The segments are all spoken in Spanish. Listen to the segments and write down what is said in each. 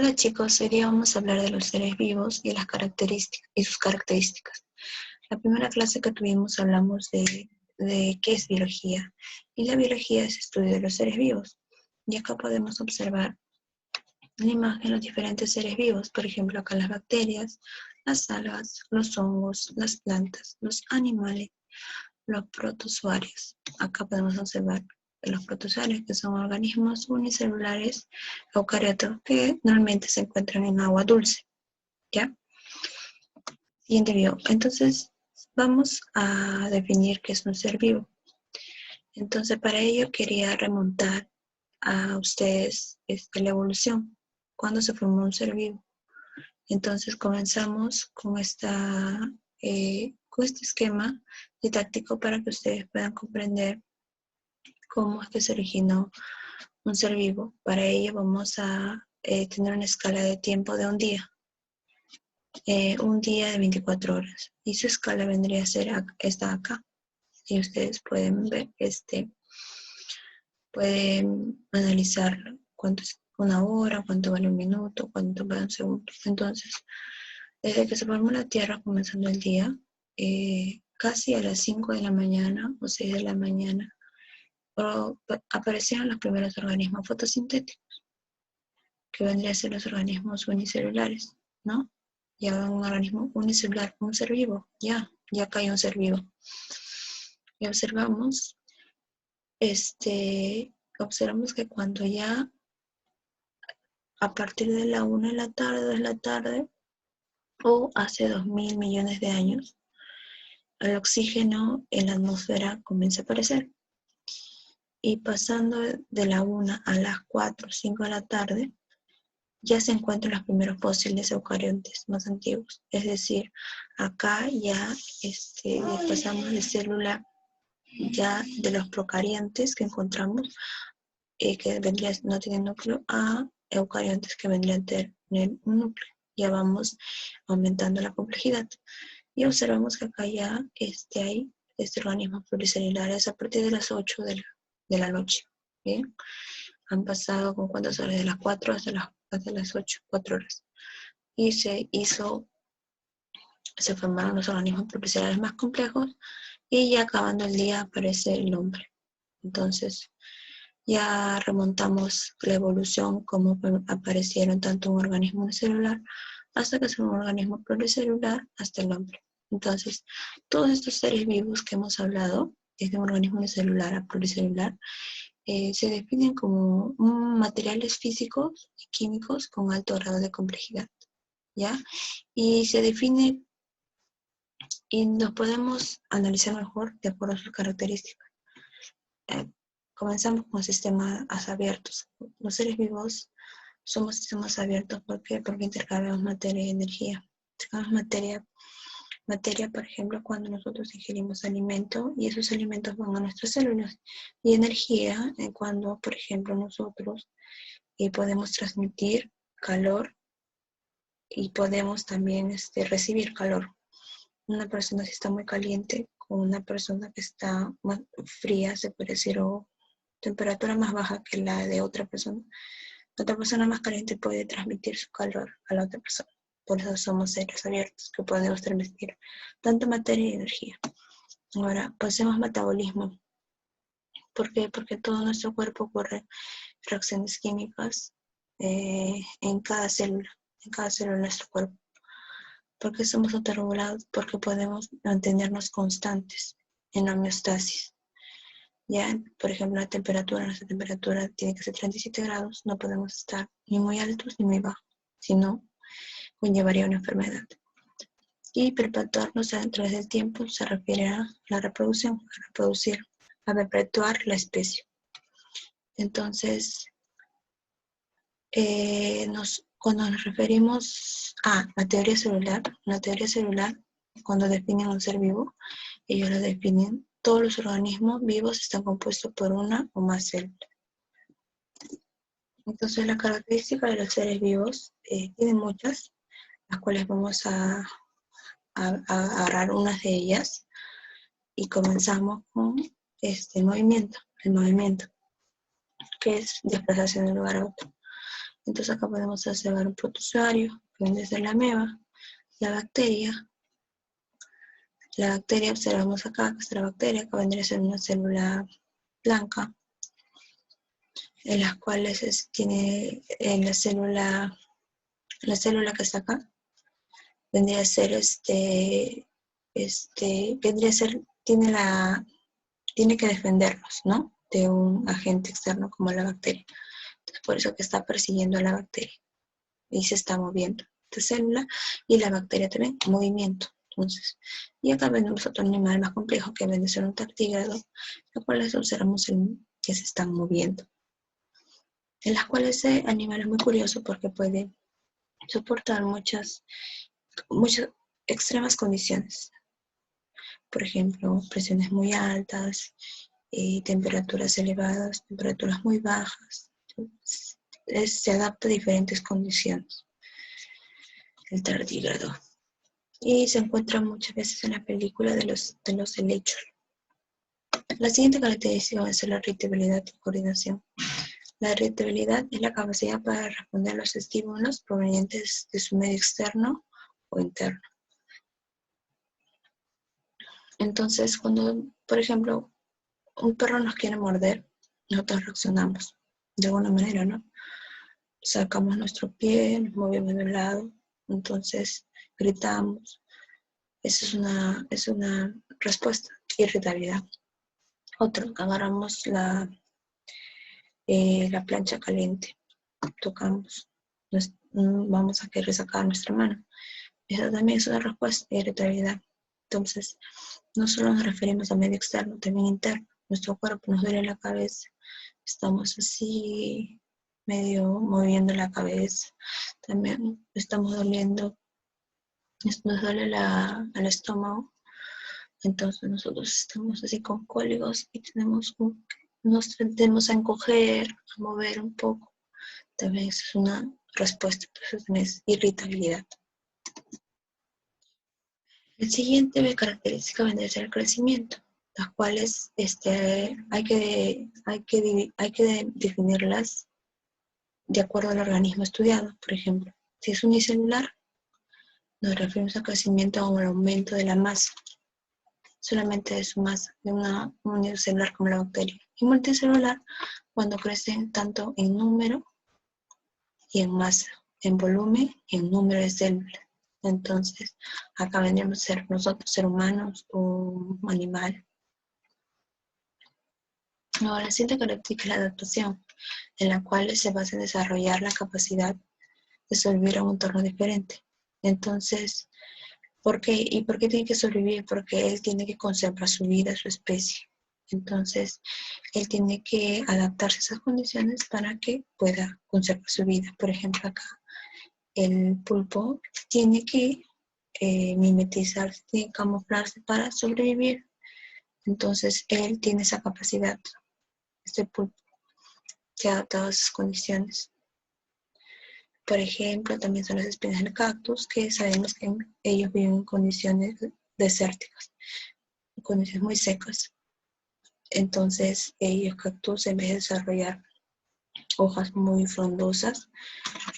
Hola chicos, hoy día vamos a hablar de los seres vivos y las características y sus características. La primera clase que tuvimos hablamos de qué es biología, y la biología es estudio de los seres vivos. Y acá podemos observar en la imagen los diferentes seres vivos, por ejemplo acá las bacterias, las algas, los hongos, las plantas, los animales, los protozoarios. Acá podemos observar los protozoarios, que son organismos unicelulares eucariotos que normalmente se encuentran en agua dulce. ¿Ya? Siguiente video. Entonces, vamos a definir qué es un ser vivo. Entonces, para ello quería remontar a ustedes la evolución. ¿Cuándo se formó un ser vivo? Entonces, comenzamos con este esquema didáctico para que ustedes puedan comprender cómo es que se originó un ser vivo. Para ello vamos a tener una escala de tiempo de un día de 24 horas. Y su escala vendría a ser esta acá. Y ustedes pueden ver, pueden analizar cuánto es una hora, cuánto vale un minuto, cuánto vale un segundo. Entonces, desde que se formó la Tierra, comenzando el día, casi a las 5 de la mañana o 6 de la mañana, aparecieron los primeros organismos fotosintéticos, que vendrían a ser los organismos unicelulares, ¿no? Y ahora un organismo unicelular, un ser vivo, ya cae un ser vivo. Y observamos que cuando ya a partir de la 1 de la tarde, 2 de la tarde, o hace 2000 millones de años, el oxígeno en la atmósfera comienza a aparecer. Y pasando de la 1 a las 4 o 5 de la tarde, ya se encuentran los primeros fósiles eucariontes más antiguos. Es decir, acá ya pasamos de célula ya de los procariontes que encontramos, que vendrían no tienen núcleo, a eucariontes que vendrían a tener un núcleo. Ya vamos aumentando la complejidad. Y observamos que acá ya hay organismos pluricelulares a partir de las 8 de la noche. ¿Bien? Han pasado con cuántas horas, de las 4 hasta las 8, 4 horas. Y se formaron los organismos pluricelulares más complejos, y ya acabando el día aparece el hombre. Entonces, ya remontamos la evolución, cómo aparecieron tanto un organismo unicelular hasta que son un organismo pluricelular hasta el hombre. Entonces, todos estos seres vivos que hemos hablado, desde un organismo unicelular a pluricelular, se definen como materiales físicos y químicos con alto grado de complejidad, ¿ya? Y se define y nos podemos analizar mejor de acuerdo a sus características. Comenzamos con sistemas abiertos. Los seres vivos somos sistemas abiertos. ¿Por qué? Porque intercambiamos materia y energía. Intercambiamos materia, por ejemplo, cuando nosotros ingerimos alimento y esos alimentos van a nuestras células. Y energía, cuando, por ejemplo, nosotros podemos transmitir calor y podemos también recibir calor. Una persona si está muy caliente con una persona que está más fría, se puede decir, o temperatura más baja que la de otra persona. La otra persona más caliente puede transmitir su calor a la otra persona. Por eso somos seres abiertos que podemos transmitir tanto materia y energía. Ahora, pasemos al metabolismo. ¿Por qué? Porque todo nuestro cuerpo ocurre reacciones químicas en cada célula de nuestro cuerpo. ¿Por qué somos autorregulados? Porque podemos mantenernos constantes en homeostasis. Ya, por ejemplo, nuestra temperatura tiene que ser 37 grados, no podemos estar ni muy altos ni muy bajos, sino conllevaría una enfermedad. Y perpetuarnos a través del tiempo se refiere a la reproducción, a reproducir, a perpetuar la especie. Entonces, cuando nos referimos a la teoría celular, cuando definen un ser vivo, ellos lo definen: todos los organismos vivos están compuestos por una o más células. Entonces, la característica de los seres vivos tienen muchas, las cuales vamos a agarrar unas de ellas, y comenzamos con el movimiento, que es desplazarse de un lugar a otro. Entonces acá podemos observar un protozoario, que viene a ser la ameba, la bacteria. La bacteria, observamos acá, que es la bacteria, que vendría a ser una célula blanca, en las cuales tiene la célula que está acá, vendría a ser tiene que defendernos, ¿no? De un agente externo como la bacteria. Entonces, por eso que está persiguiendo a la bacteria y se está moviendo esta célula, y la bacteria también en movimiento. Entonces, y acá vemos otro animal más complejo que viene a ser un tardígrado, los cuales observamos que se están moviendo. En las cuales ese animal es muy curioso porque puede soportar muchas extremas condiciones. Por ejemplo, presiones muy altas, temperaturas elevadas, temperaturas muy bajas. Se adapta a diferentes condiciones el tardígrado. Y se encuentra muchas veces en la película de los helechos. La siguiente característica va a ser la irritabilidad y coordinación. La irritabilidad es la capacidad para responder a los estímulos provenientes de su medio externo o interno. Entonces, cuando, por ejemplo, un perro nos quiere morder, nosotros reaccionamos de alguna manera, ¿no? Sacamos nuestro pie, nos movemos de un lado, entonces gritamos. Esa es una respuesta, irritabilidad. Otro, agarramos la plancha caliente, tocamos, vamos a querer sacar nuestra mano. Esa también es una respuesta, irritabilidad. Entonces, no solo nos referimos a medio externo, también interno. Nuestro cuerpo nos duele la cabeza, estamos así, medio moviendo la cabeza. También estamos doliendo, nos duele el estómago. Entonces nosotros estamos así con cólicos y nos tendemos a encoger, a mover un poco. También es una respuesta, entonces también es irritabilidad. El siguiente característica vendría a ser el crecimiento, las cuales hay que definirlas de acuerdo al organismo estudiado. Por ejemplo, si es unicelular, nos referimos al crecimiento o al aumento de la masa, solamente de su masa, de una unicelular como la bacteria. Y multicelular, cuando crecen tanto en número y en masa, en volumen y en número de células. Entonces, acá vendríamos a ser nosotros, ser humanos o animal. Ahora, la siguiente característica es la adaptación, en la cual se basa en desarrollar la capacidad de sobrevivir a un entorno diferente. Entonces, ¿por qué? ¿Y por qué tiene que sobrevivir? Porque él tiene que conservar su vida, su especie. Entonces, él tiene que adaptarse a esas condiciones para que pueda conservar su vida. Por ejemplo, acá, el pulpo tiene que mimetizarse, tiene que camuflarse para sobrevivir. Entonces, él tiene esa capacidad, este pulpo, que adapta a esas condiciones. Por ejemplo, también son las espinas del cactus, que sabemos que ellos viven en condiciones desérticas, en condiciones muy secas. Entonces, ellos cactus, en vez de desarrollar hojas muy frondosas,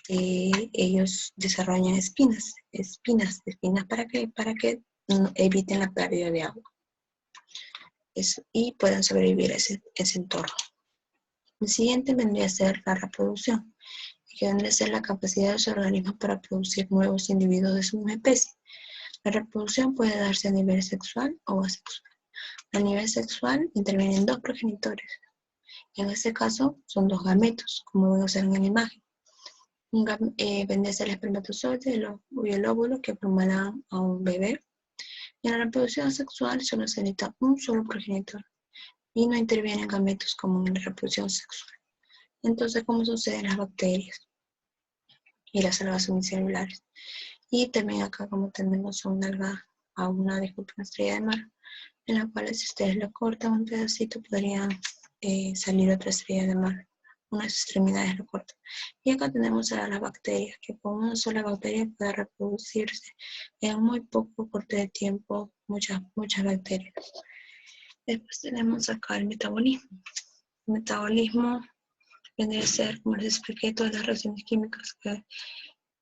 ellos desarrollan espinas para que eviten la pérdida de agua y puedan sobrevivir a ese entorno. El siguiente vendría a ser la reproducción, que vendría a ser la capacidad de los organismos para producir nuevos individuos de su misma especie. La reproducción puede darse a nivel sexual o asexual. A nivel sexual intervienen dos progenitores. En este caso son dos gametos, como ven en la imagen. Vendría a ser el espermatozoide y el óvulo que formarán a un bebé. Y en la reproducción sexual solo se necesita un solo progenitor y no intervienen gametos como en la reproducción sexual. Entonces, ¿cómo sucede en las bacterias y las algas unicelulares? Y también acá, como tenemos una estrella de mar, en la cual si ustedes le cortan un pedacito podría salir otra estrella de mar. Unas extremidades lo cortan. Y acá tenemos a las bacterias, que con una sola bacteria puede reproducirse en muy poco corte de tiempo, muchas bacterias. Después tenemos acá el metabolismo. El metabolismo vendría a ser, como les expliqué, todas las reacciones químicas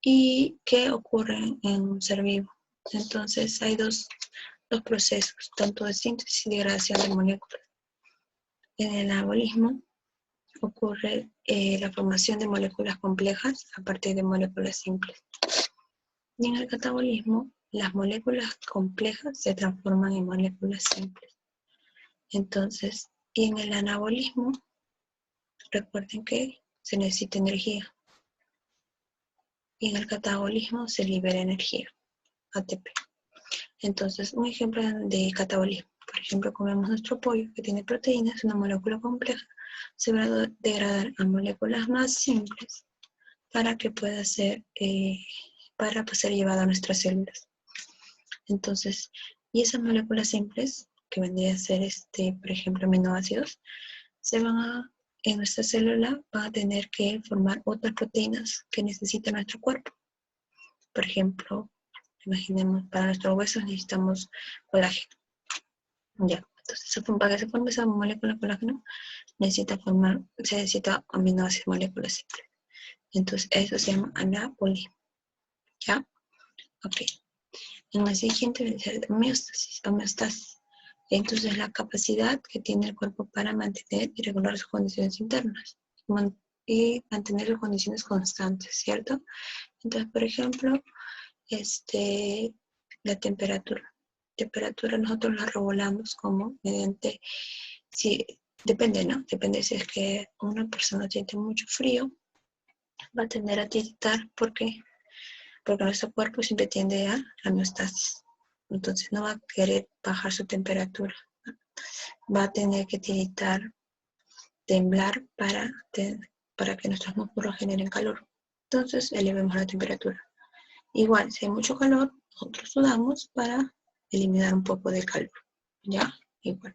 y que ocurren en un ser vivo. Entonces hay dos procesos, tanto de síntesis y degradación de moléculas. En el anabolismo ocurre la formación de moléculas complejas a partir de moléculas simples. Y en el catabolismo, las moléculas complejas se transforman en moléculas simples. Entonces, y en el anabolismo, recuerden que se necesita energía. Y en el catabolismo se libera energía, ATP. Entonces, un ejemplo de catabolismo. Por ejemplo, comemos nuestro pollo, que tiene proteínas, una molécula compleja, se va a degradar a moléculas más simples para que pueda ser, para ser llevada a nuestras células. Entonces, y esas moléculas simples, que vendrían a ser, por ejemplo, aminoácidos, en nuestra célula van a tener que formar otras proteínas que necesita nuestro cuerpo. Por ejemplo, imaginemos, para nuestros huesos necesitamos colágeno. Ya, entonces para que se forme esa molécula de colágeno, se necesita aminoácidos, moléculas simples. Entonces, eso se llama anabolismo. ¿Ya? Ok. En el siguiente va a ser homeostasis. Entonces, la capacidad que tiene el cuerpo para mantener y regular sus condiciones internas y mantener sus condiciones constantes, ¿cierto? Entonces, por ejemplo, la temperatura. Temperatura nosotros la regulamos como mediante, depende, ¿no? Depende si es que una persona siente mucho frío, va a tender a tiritar. ¿Por qué? Porque nuestro cuerpo siempre tiende a la homeostasis. Entonces no va a querer bajar su temperatura. Va a tener que tiritar, temblar para que nuestros músculos generen calor. Entonces elevemos la temperatura. Igual, si hay mucho calor, nosotros sudamos para eliminar un poco de calor. ¿Ya? Igual.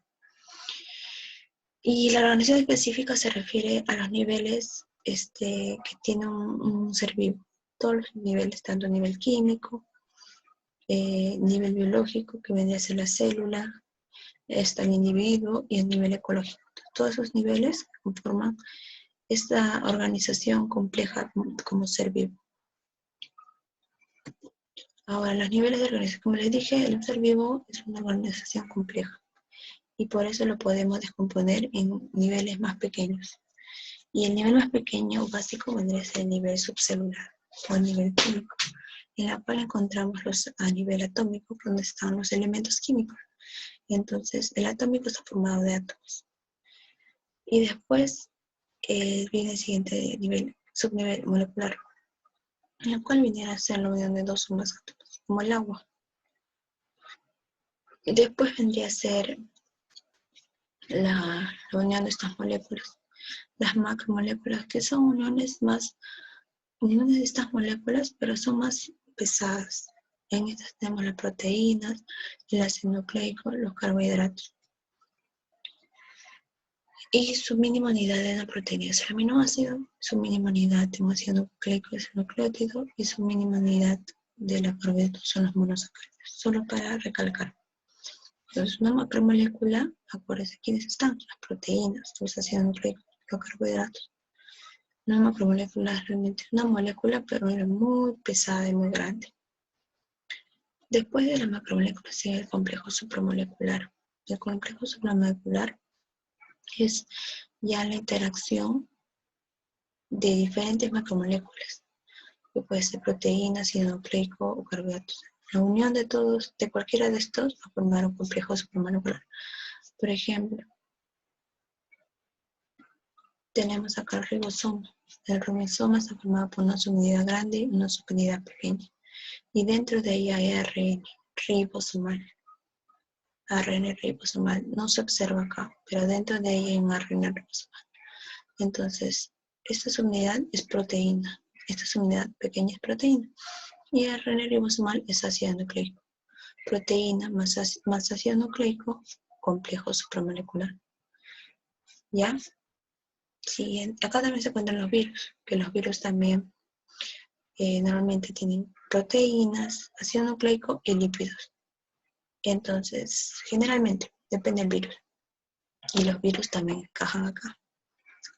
Y la organización específica se refiere a los niveles que tiene un ser vivo. Todos los niveles, tanto a nivel químico, nivel biológico, que vendría a ser la célula, está el individuo, y el nivel ecológico. Todos esos niveles conforman esta organización compleja como ser vivo. Ahora, los niveles de organización, como les dije, el ser vivo es una organización compleja y por eso lo podemos descomponer en niveles más pequeños. Y el nivel más pequeño, básico, vendría a ser el nivel subcelular o el nivel químico, en la cual encontramos a nivel atómico, donde están los elementos químicos. Entonces, el atómico está formado de átomos. Y después viene el siguiente nivel, subnivel molecular, en el cual viniera a ser la unión de dos o más átomos, como el agua. Y después vendría a ser la unión de estas moléculas, las macromoléculas, que son uniones de estas moléculas, pero son más pesadas. En estas tenemos las proteínas, el ácido nucleico, los carbohidratos. Y su mínima unidad de la proteína es el aminoácido, su mínima unidad de ácido nucleico es el nucleótido, y su mínima unidad de la carbohidratos son los monosacáridos. Solo para recalcar. Entonces, una macromolécula, acuérdense quiénes están, las proteínas, los ácidos nucleicos, los carbohidratos. Una macromolécula es realmente una molécula, pero era muy pesada y muy grande. Después de la macromolécula sigue el complejo supramolecular. El complejo supramolecular es ya la interacción de diferentes macromoléculas, que puede ser proteína, ácido nucleico o carbohidratos. La unión de cualquiera de estos, va a formar un complejo supramolecular. Por ejemplo, tenemos acá el ribosoma. El ribosoma está formado por una subunidad grande y una subunidad pequeña. Y dentro de ella hay ARN ribosomal. ARN ribosomal no se observa acá, pero dentro de ella hay un ARN ribosomal. Entonces, esta subunidad es proteína. Esta subunidad pequeña es proteína. Y ARN ribosomal es ácido nucleico. Proteína más ácido nucleico, complejo supramolecular. ¿Ya? Siguiente. Acá también se encuentran los virus, que los virus también normalmente tienen proteínas, ácido nucleico y lípidos. Entonces, generalmente, depende del virus. Y los virus también encajan acá.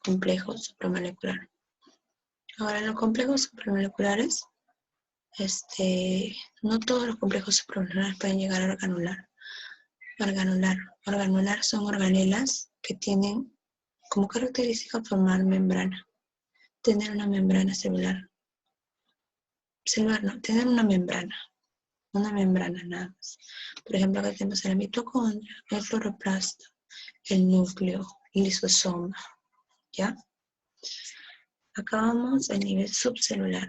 complejo supramolecular. Ahora, en los complejos supramoleculares, no todos los complejos supramoleculares pueden llegar a organular. Organular son organelas que tienen como característica formar membrana. Tener una membrana celular. Celular no, tener una membrana nada más. Por ejemplo, acá tenemos la mitocondria, el cloroplasto, el núcleo, el lisosoma, ¿ya? Acá vamos al nivel subcelular.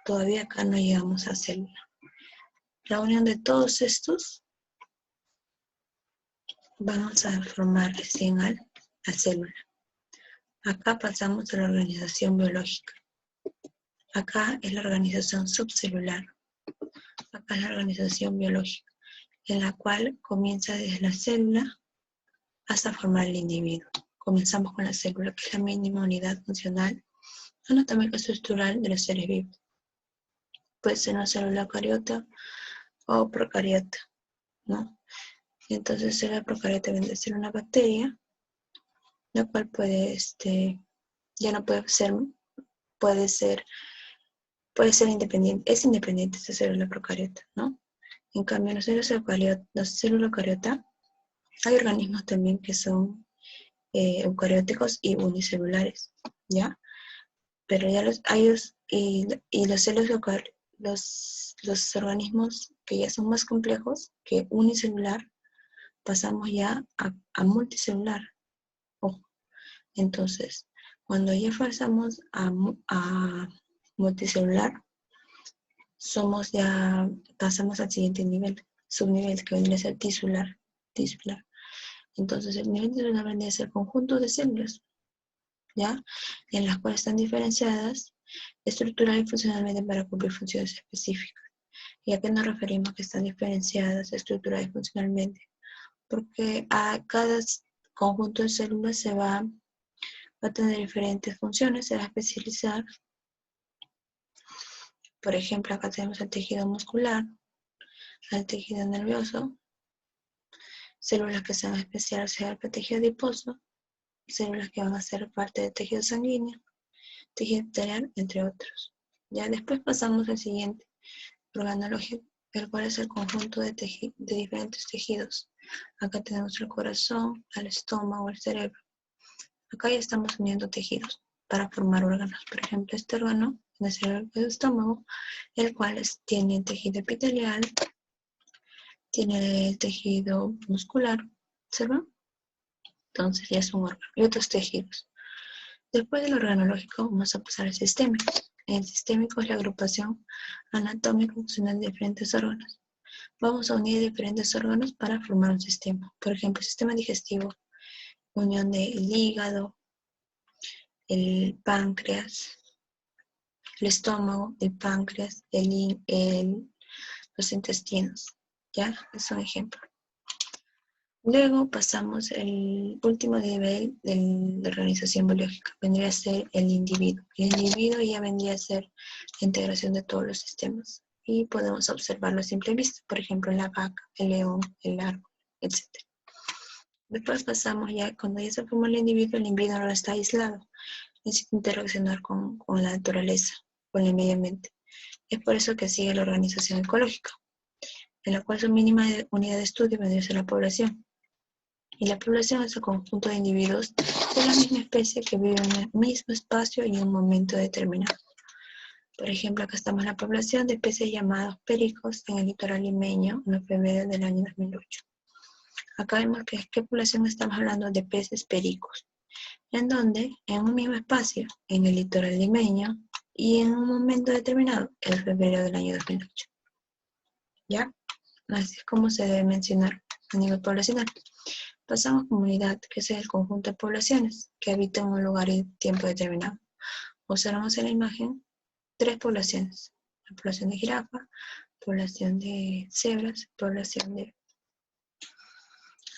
Todavía acá no llegamos a célula. La unión de todos estos vamos a formar recién a célula. Acá pasamos a la organización biológica. Acá es la organización subcelular. Acá es la organización biológica, en la cual comienza desde la célula hasta formar el individuo. Comenzamos con la célula, que es la mínima unidad funcional, anatómica estructural de los seres vivos. Puede ser una célula eucariota o procariota, ¿no? Entonces, célula procariota viene a ser una bacteria, la cual puede, ya no puede ser independiente, es independiente esta célula procariota, ¿no? En cambio, en las células eucariota, hay organismos también que son eucarióticos y unicelulares, ¿ya? Pero ya los organismos que ya son más complejos que unicelular, pasamos ya a multicelular. Ojo. Entonces, cuando ya pasamos a multicelular, pasamos al siguiente nivel, subnivel, que vendría a ser tisular. Entonces, el nivel tisular vendría a ser conjunto de células, ¿ya? En las cuales están diferenciadas estructural y funcionalmente para cumplir funciones específicas. ¿Y a qué nos referimos que están diferenciadas estructural y funcionalmente? Porque a cada conjunto de células va a tener diferentes funciones, se va a especializar. Por ejemplo, acá tenemos el tejido muscular, el tejido nervioso, células que se van a especializar para el tejido adiposo, células que van a ser parte del tejido sanguíneo, tejido epitelial, entre otros. Ya después pasamos al siguiente, organológico, el cual es el conjunto de diferentes tejidos. Acá tenemos el corazón, el estómago, el cerebro. Acá ya estamos uniendo tejidos para formar órganos. Por ejemplo, este órgano es el estómago, el cual tiene tejido epitelial, tiene el tejido muscular, ¿observan? Entonces ya es un órgano. Y otros tejidos. Después del organológico vamos a pasar al sistémico. El sistémico es la agrupación anatómica funcional de diferentes órganos. Vamos a unir diferentes órganos para formar un sistema. Por ejemplo, el sistema digestivo, unión del hígado, el páncreas, el estómago, el páncreas, los intestinos. ¿Ya? Es un ejemplo. Luego pasamos al último nivel de la organización biológica. Vendría a ser el individuo. El individuo ya vendría a ser la integración de todos los sistemas. Y podemos observarlo a simple vista. Por ejemplo, la vaca, el león, el árbol, etc. Después pasamos ya, cuando ya se formó el individuo no está aislado. Necesita interaccionar con la naturaleza, con el medio ambiente. Es por eso que sigue la organización ecológica, en la cual su mínima unidad de estudio vendría a ser la población. Y la población es el conjunto de individuos de la misma especie que viven en el mismo espacio y en un momento determinado. Por ejemplo, acá estamos en la población de peces llamados pericos en el litoral limeño en febrero del año 2008. Acá vemos que ¿qué población estamos hablando? De peces pericos, en donde en un mismo espacio, en el litoral limeño y en un momento determinado, en febrero del año 2008. ¿Ya? Así es como se debe mencionar a nivel poblacional. Pasamos a comunidad, que es el conjunto de poblaciones que habitan en un lugar y tiempo determinado. Observamos en la imagen 3 poblaciones. La población de jirafa, población de cebras, población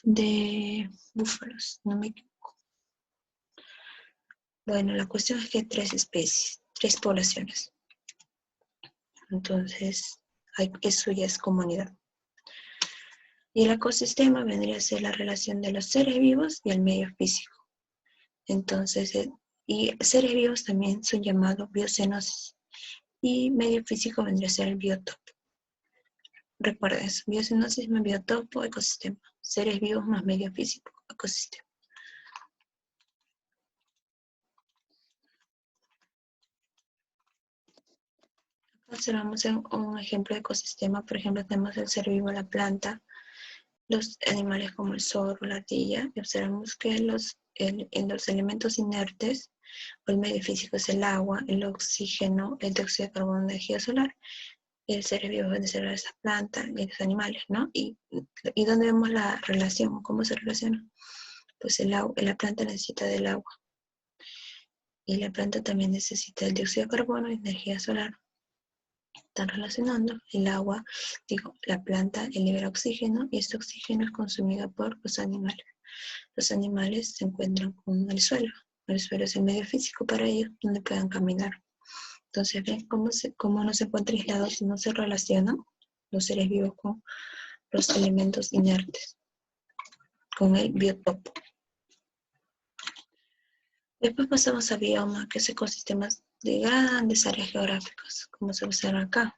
de búfalos, no me equivoco. Bueno, la cuestión es que hay 3 especies, 3 poblaciones. Entonces, eso ya es comunidad. Y el ecosistema vendría a ser la relación de los seres vivos y el medio físico. Entonces, Y seres vivos también son llamados biocenosis. Y medio físico vendría a ser el biotopo. Recuerden eso, biocenosis más biotopo, ecosistema. Seres vivos más medio físico, ecosistema. Acá observamos un ejemplo de ecosistema. Por ejemplo, tenemos el ser vivo, la planta, los animales como el zorro, la ardilla, y observamos que los elementos inertes o el medio físico es el agua, el oxígeno, el dióxido de carbono, energía solar, y el ser vivo puede ser esa planta y los animales, ¿no? ¿Y dónde vemos la relación? ¿Cómo se relaciona? Pues la planta necesita del agua y la planta también necesita el dióxido de carbono y energía solar. Están relacionando el agua, la planta libera oxígeno y este oxígeno es consumido por los animales. Los animales se encuentran con el suelo. El suelo es el medio físico para ellos donde puedan caminar. Entonces, ¿ven cómo no se encuentran aislados y no se relacionan los seres vivos con los elementos inertes, con el biotopo? Después pasamos a bioma, que es ecosistemas de grandes áreas geográficas, como se observa acá,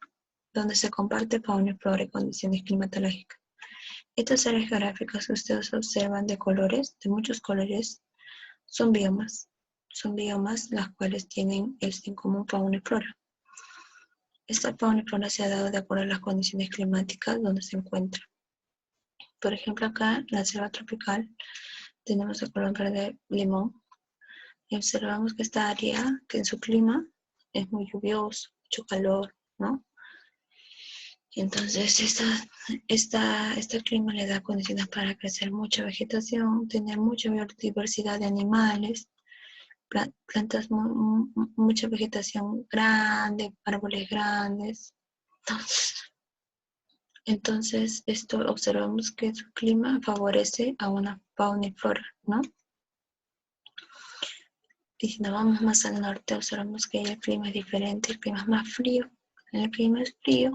donde se comparte fauna y flora y condiciones climatológicas. Estas áreas geográficas que ustedes observan de colores, de muchos colores, son biomas. Son biomas las cuales tienen en común fauna y flora. Esta fauna y flora se ha dado de acuerdo a las condiciones climáticas donde se encuentra. Por ejemplo, acá en la selva tropical tenemos el color verde limón y observamos que esta área, que en su clima es muy lluvioso, mucho calor, ¿no? Y entonces este clima le da condiciones para crecer mucha vegetación, tener mucha biodiversidad de animales, plantas, mucha vegetación grande, árboles grandes. Entonces, esto observamos que su clima favorece a una fauna y flora, ¿no? Y si nos vamos más al norte, observamos que el clima es diferente, el clima es más frío. El clima es frío,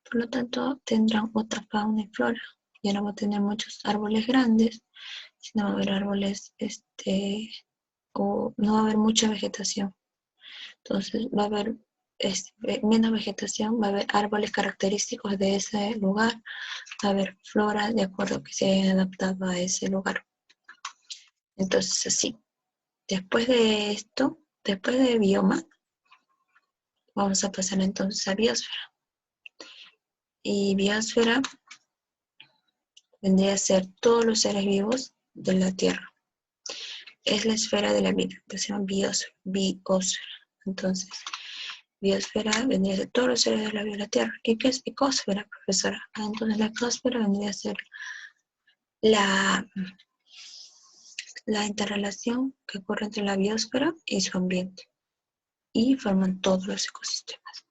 por lo tanto tendrán otra fauna y flora. Ya no va a tener muchos árboles grandes, sino va a haber árboles, o no va a haber mucha vegetación. Entonces va a haber menos vegetación, va a haber árboles característicos de ese lugar, va a haber flora de acuerdo a que se hayan adaptado a ese lugar. Entonces así, después de esto, después de bioma, vamos a pasar entonces a biosfera. Y biosfera vendría a ser todos los seres vivos de la Tierra. Es la esfera de la vida, que se llama biosfera. Entonces, biosfera vendría a ser todos los seres de la vida de la Tierra. ¿Y qué es ecosfera, profesora? Entonces, la ecosfera vendría a ser la interrelación que ocurre entre la biosfera y su ambiente. Y forman todos los ecosistemas.